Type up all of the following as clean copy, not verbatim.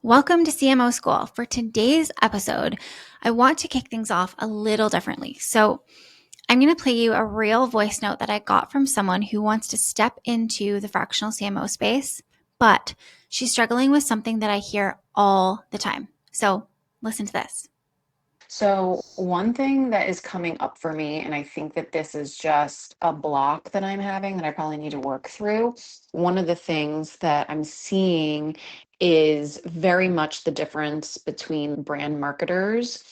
Welcome to CMO School. For today's episode, I want to kick things off a little differently. So, I'm going to play you a real voice note that I got from someone who wants to step into the fractional CMO space, but she's struggling with something that I hear all the time. So, listen to this. So, one thing that is coming up for me, and I think that this is just a block that I'm having that I probably need to work through. One of the things that I'm seeing is very much the difference between brand marketers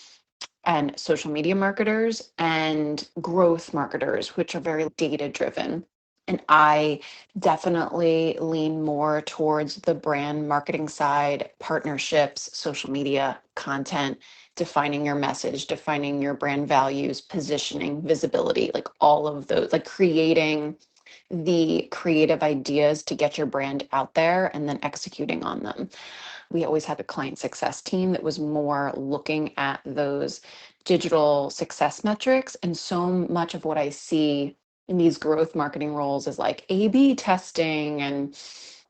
and social media marketers and growth marketers, which are very data driven. And I definitely lean more towards the brand marketing side, partnerships, social media, content, defining your message, defining your brand values, positioning, visibility, like all of those, like creating the creative ideas to get your brand out there and then executing on them. We always had a client success team that was more looking at those digital success metrics. And so much of what I see in these growth marketing roles is like A B testing and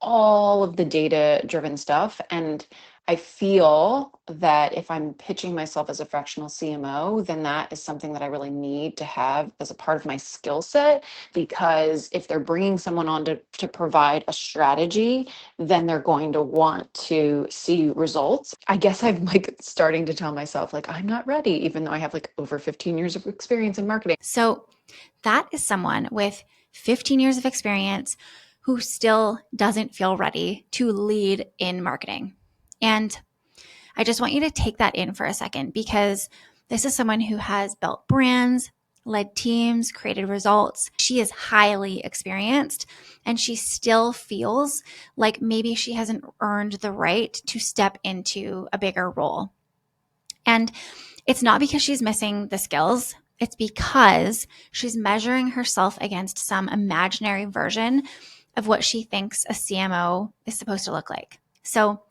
all of the data driven stuff. And I feel that if I'm pitching myself as a fractional CMO, then that is something that I really need to have as a part of my skill set. Because if they're bringing someone on to provide a strategy, then they're going to want to see results. I guess I'm like starting to tell myself, like, I'm not ready, even though I have like over 15 years of experience in marketing. So, that is someone with 15 years of experience who still doesn't feel ready to lead in marketing. And I just want you to take that in for a second because this is someone who has built brands, led teams, created results. She is highly experienced and she still feels like maybe she hasn't earned the right to step into a bigger role. And it's not because she's missing the skills. It's because she's measuring herself against some imaginary version of what she thinks a CMO is supposed to look like. So,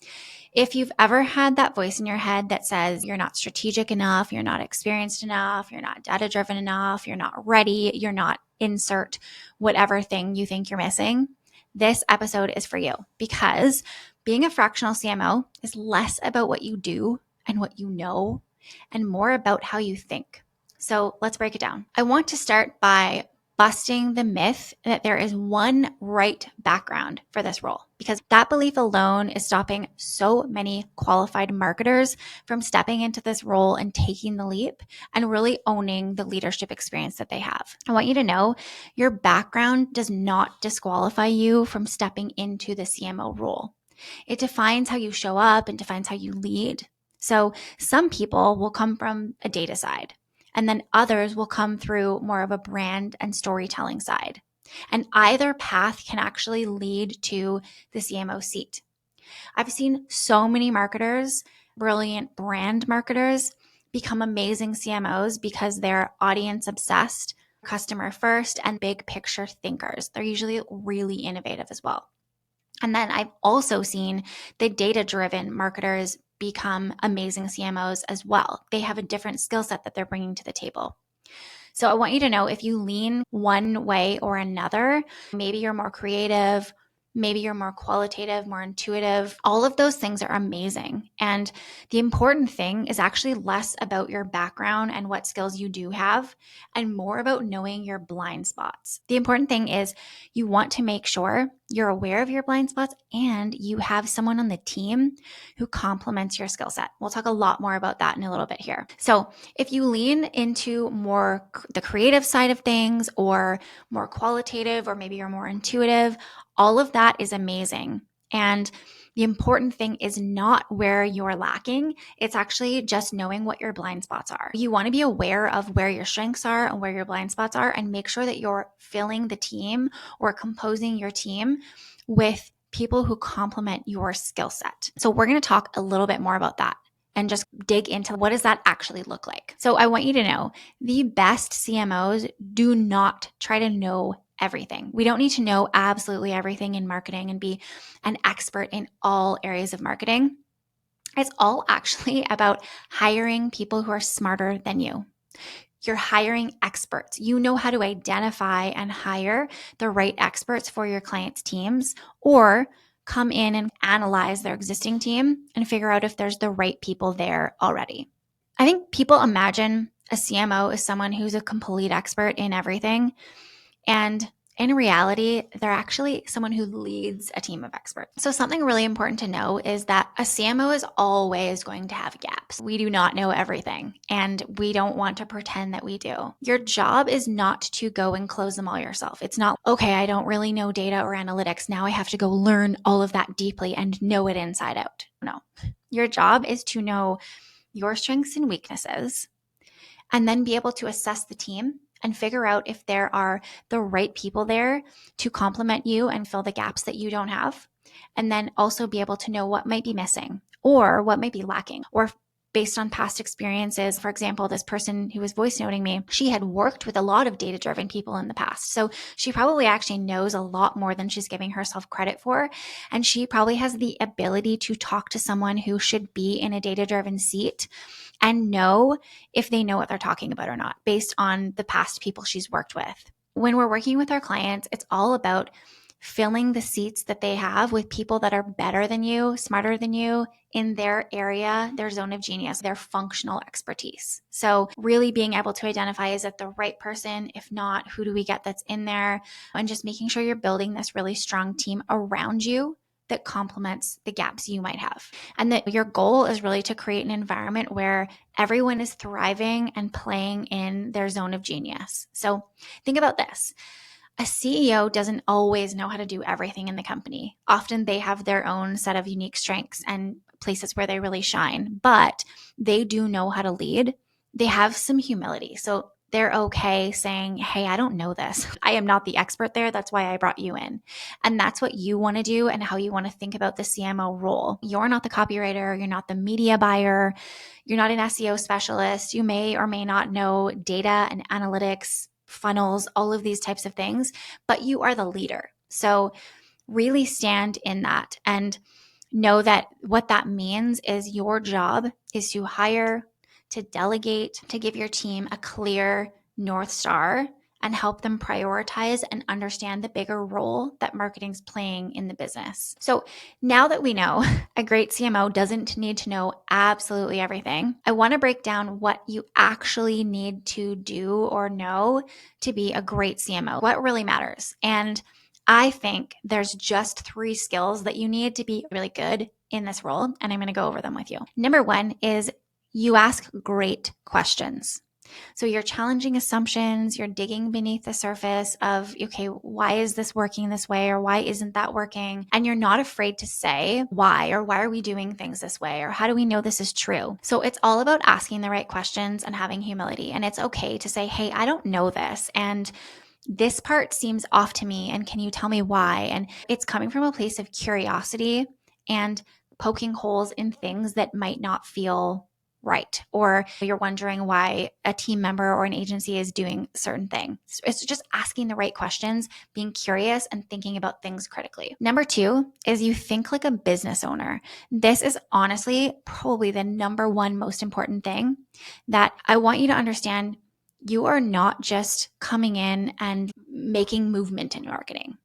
if you've ever had that voice in your head that says you're not strategic enough, you're not experienced enough, you're not data driven enough, you're not ready, you're not insert whatever thing you think you're missing, this episode is for you because being a fractional CMO is less about what you do and what you know and more about how you think. So let's break it down. I want to start by busting the myth that there is one right background for this role, because that belief alone is stopping so many qualified marketers from stepping into this role and taking the leap and really owning the leadership experience that they have. I want you to know your background does not disqualify you from stepping into the CMO role. It defines how you show up and defines how you lead. So some people will come from a data side, and then others will come through more of a brand and storytelling side. And either path can actually lead to the CMO seat. I've seen so many marketers, brilliant brand marketers, become amazing CMOs because they're audience obsessed, customer first, and big picture thinkers. They're usually really innovative as well. And then I've also seen the data driven marketers become amazing CMOs as well. They have a different skill set that they're bringing to the table. So I want you to know if you lean one way or another, maybe you're more creative, maybe you're more qualitative, more intuitive. All of those things are amazing. And the important thing is actually less about your background and what skills you do have and more about knowing your blind spots. The important thing is you want to make sure you're aware of your blind spots and you have someone on the team who complements your skill set. We'll talk a lot more about that in a little bit here. So if you lean into more the creative side of things or more qualitative, or maybe you're more intuitive, all of that is amazing. And the important thing is not where you're lacking. It's actually just knowing what your blind spots are. You want to be aware of where your strengths are and where your blind spots are and make sure that you're filling the team or composing your team with people who complement your skill set. So we're going to talk a little bit more about that and just dig into what does that actually look like. So I want you to know the best CMOs do not try to know everything. We don't need to know absolutely everything in marketing and be an expert in all areas of marketing. It's all actually about hiring people who are smarter than you. You're hiring experts. You know how to identify and hire the right experts for your clients' teams or come in and analyze their existing team and figure out if there's the right people there already. I think people imagine a CMO is someone who's a complete expert in everything. And in reality, they're actually someone who leads a team of experts. So something really important to know is that a CMO is always going to have gaps. We do not know everything, and we don't want to pretend that we do. Your job is not to go and close them all yourself. It's not, okay, I don't really know data or analytics. Now I have to go learn all of that deeply and know it inside out. No. Your job is to know your strengths and weaknesses, and then be able to assess the team and figure out if there are the right people there to complement you and fill the gaps that you don't have. And then also be able to know what might be missing or what might be lacking, or based on past experiences. For example, this person who was voice noting me, she had worked with a lot of data-driven people in the past. So she probably actually knows a lot more than she's giving herself credit for. And she probably has the ability to talk to someone who should be in a data-driven seat and know if they know what they're talking about or not, based on the past people she's worked with. When we're working with our clients, it's all about filling the seats that they have with people that are better than you, smarter than you in their area, their zone of genius, their functional expertise. So really being able to identify, is it the right person? If not, who do we get that's in there? And just making sure you're building this really strong team around you that complements the gaps you might have. And that your goal is really to create an environment where everyone is thriving and playing in their zone of genius. So think about this. A CEO doesn't always know how to do everything in the company. Often they have their own set of unique strengths and places where they really shine, but they do know how to lead. They have some humility. So they're okay saying, hey, I don't know this. I am not the expert there. That's why I brought you in. And that's what you want to do and how you want to think about the CMO role. You're not the copywriter. You're not the media buyer. You're not an SEO specialist. You may or may not know data and analytics, funnels, all of these types of things, but you are the leader. So really stand in that and know that what that means is your job is to hire, to delegate, to give your team a clear North Star and help them prioritize and understand the bigger role that marketing's playing in the business. So now that we know a great CMO doesn't need to know absolutely everything, I want to break down what you actually need to do or know to be a great CMO, what really matters. And I think there's just 3 skills that you need to be really good in this role, and I'm going to go over them with you. Number 1 is you ask great questions. So you're challenging assumptions, you're digging beneath the surface of, okay, why is this working this way, or why isn't that working? And you're not afraid to say why, or why are we doing things this way, or how do we know this is true? So it's all about asking the right questions and having humility. And it's okay to say, hey, I don't know this, and this part seems off to me, and can you tell me why? And it's coming from a place of curiosity and poking holes in things that might not feel right, or you're wondering why a team member or an agency is doing a certain thing. So it's just asking the right questions, being curious, and thinking about things critically. Number 2 is you think like a business owner. This is honestly probably the number 1 most important thing that I want you to understand. You are not just coming in and making movement in marketing.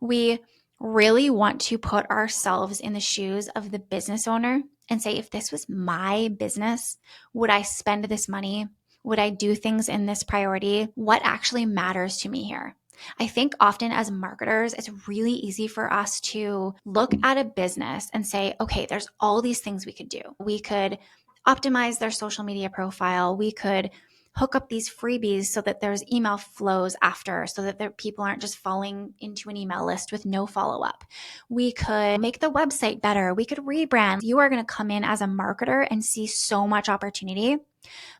We really want to put ourselves in the shoes of the business owner and say, if this was my business, would I spend this money? Would I do things in this priority? What actually matters to me here? I think often as marketers, it's really easy for us to look at a business and say, okay, there's all these things we could do. We could optimize their social media profile. We could hook up these freebies so that there's email flows after, so that people aren't just falling into an email list with no follow-up. We could make the website better. We could rebrand. You are going to come in as a marketer and see so much opportunity.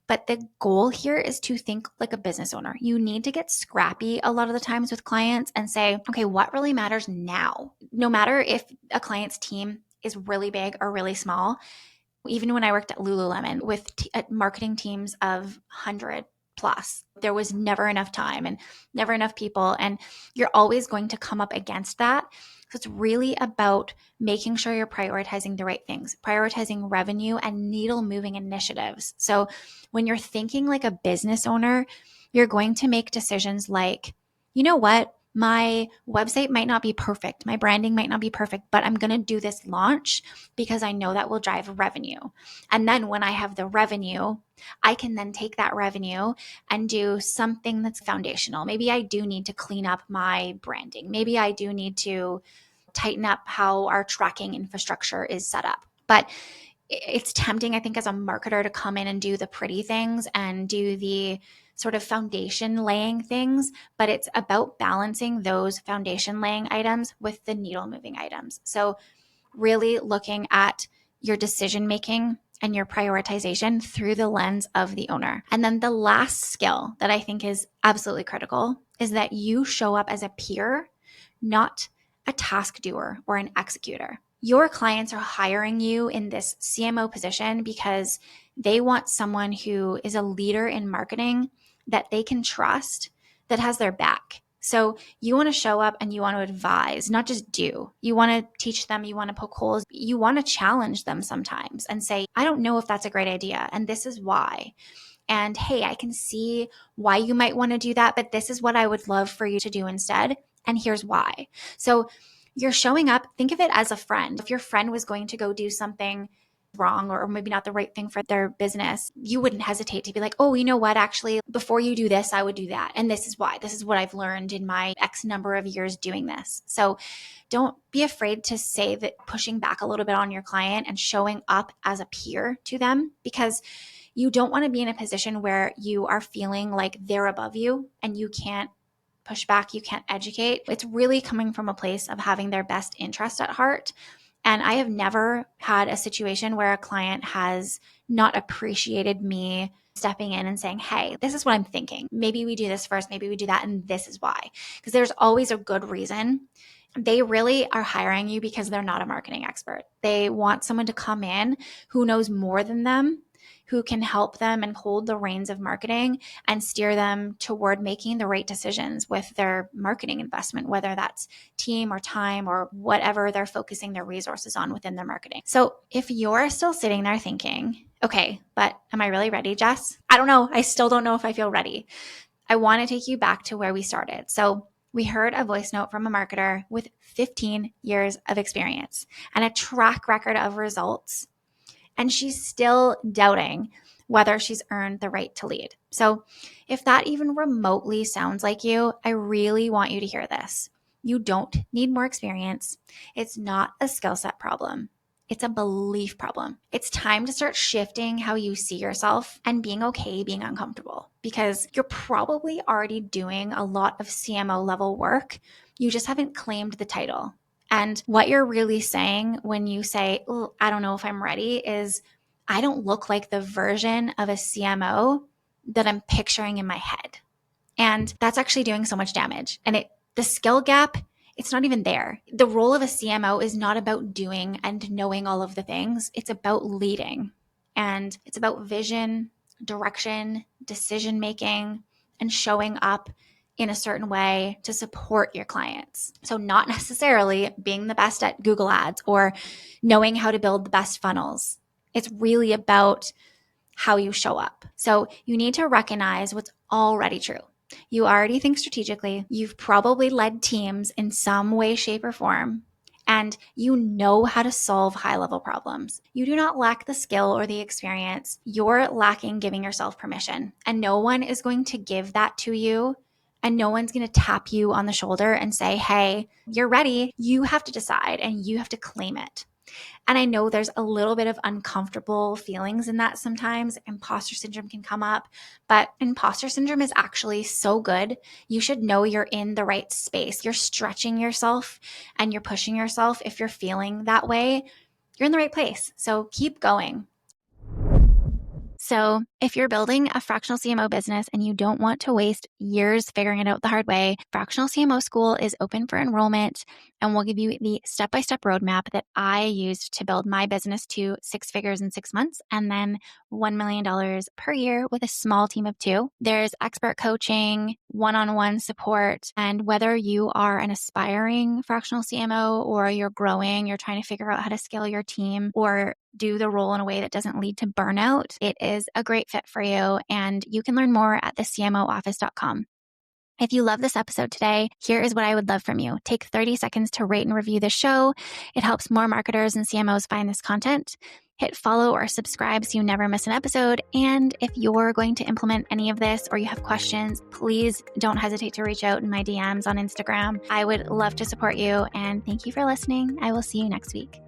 But the goal here is to think like a business owner. You need to get scrappy a lot of the times with clients and say, okay, what really matters now? No matter if a client's team is really big or really small. Even when I worked at Lululemon with marketing teams of 100 plus, there was never enough time and never enough people. And you're always going to come up against that. So it's really about making sure you're prioritizing the right things, prioritizing revenue and needle moving initiatives. So when you're thinking like a business owner, you're going to make decisions like, you know what? My website might not be perfect. My branding might not be perfect, but I'm going to do this launch because I know that will drive revenue. And then when I have the revenue, I can then take that revenue and do something that's foundational. Maybe I do need to clean up my branding. Maybe I do need to tighten up how our tracking infrastructure is set up. But it's tempting, I think, as a marketer to come in and do the pretty things and do the sort of foundation laying things, but it's about balancing those foundation laying items with the needle moving items. So really looking at your decision making and your prioritization through the lens of the owner. And then the last skill that I think is absolutely critical is that you show up as a peer, not a task doer or an executor. Your clients are hiring you in this CMO position because they want someone who is a leader in marketing that they can trust, that has their back. So you want to show up and you want to advise, not just do. You want to teach them, you want to poke holes, you want to challenge them sometimes and say, I don't know if that's a great idea, and this is why. And hey, I can see why you might want to do that, but this is what I would love for you to do instead. And here's why. So you're showing up, think of it as a friend. If your friend was going to go do something wrong or maybe not the right thing for their business, you wouldn't hesitate to be like, oh, you know what? Actually, before you do this, I would do that. And this is why. This is what I've learned in my X number of years doing this. So don't be afraid to say that, pushing back a little bit on your client and showing up as a peer to them, because you don't want to be in a position where you are feeling like they're above you and you can't push back, you can't educate. It's really coming from a place of having their best interest at heart. And I have never had a situation where a client has not appreciated me stepping in and saying, hey, this is what I'm thinking. Maybe we do this first, maybe we do that, and this is why. Because there's always a good reason. They really are hiring you because they're not a marketing expert. They want someone to come in who knows more than them, who can help them and hold the reins of marketing and steer them toward making the right decisions with their marketing investment, whether that's team or time or whatever they're focusing their resources on within their marketing. So if you're still sitting there thinking, okay, but am I really ready, Jess? I don't know. I still don't know if I feel ready. I want to take you back to where we started. So we heard a voice note from a marketer with 15 years of experience and a track record of results, and she's still doubting whether she's earned the right to lead. So if that even remotely sounds like you, I really want you to hear this. You don't need more experience. It's not a skill set problem. It's a belief problem. It's time to start shifting how you see yourself and being okay being uncomfortable, because you're probably already doing a lot of CMO level work. You just haven't claimed the title. And what you're really saying when you say, oh, I don't know if I'm ready, is I don't look like the version of a CMO that I'm picturing in my head. And that's actually doing so much damage. And the skill gap, it's not even there. The role of a CMO is not about doing and knowing all of the things. It's about leading. And it's about vision, direction, decision making, and showing up in a certain way to support your clients. So not necessarily being the best at Google Ads or knowing how to build the best funnels. It's really about how you show up. So you need to recognize what's already true. You already think strategically. You've probably led teams in some way, shape, or form, and you know how to solve high-level problems. You do not lack the skill or the experience. You're lacking giving yourself permission, and no one is going to give that to you, and no one's going to tap you on the shoulder and say, hey, you're ready. You have to decide, and you have to claim it. And I know there's a little bit of uncomfortable feelings in that sometimes. Imposter syndrome can come up, but imposter syndrome is actually so good. You should know you're in the right space. You're stretching yourself and you're pushing yourself. If you're feeling that way, you're in the right place. So keep going. So if you're building a fractional CMO business and you don't want to waste years figuring it out the hard way, Fractional CMO School is open for enrollment, and we'll give you the step-by-step roadmap that I used to build my business to 6 figures in 6 months and then $1 million per year with a small team of 2. There's expert coaching, one-on-one support, and whether you are an aspiring fractional CMO or you're growing, you're trying to figure out how to scale your team or do the role in a way that doesn't lead to burnout, it is a great fit for you. And you can learn more at thecmooffice.com. If you love this episode today, here is what I would love from you. Take 30 seconds to rate and review the show. It helps more marketers and CMOs find this content. Hit follow or subscribe so you never miss an episode. And if you're going to implement any of this or you have questions, please don't hesitate to reach out in my DMs on Instagram. I would love to support you. And thank you for listening. I will see you next week.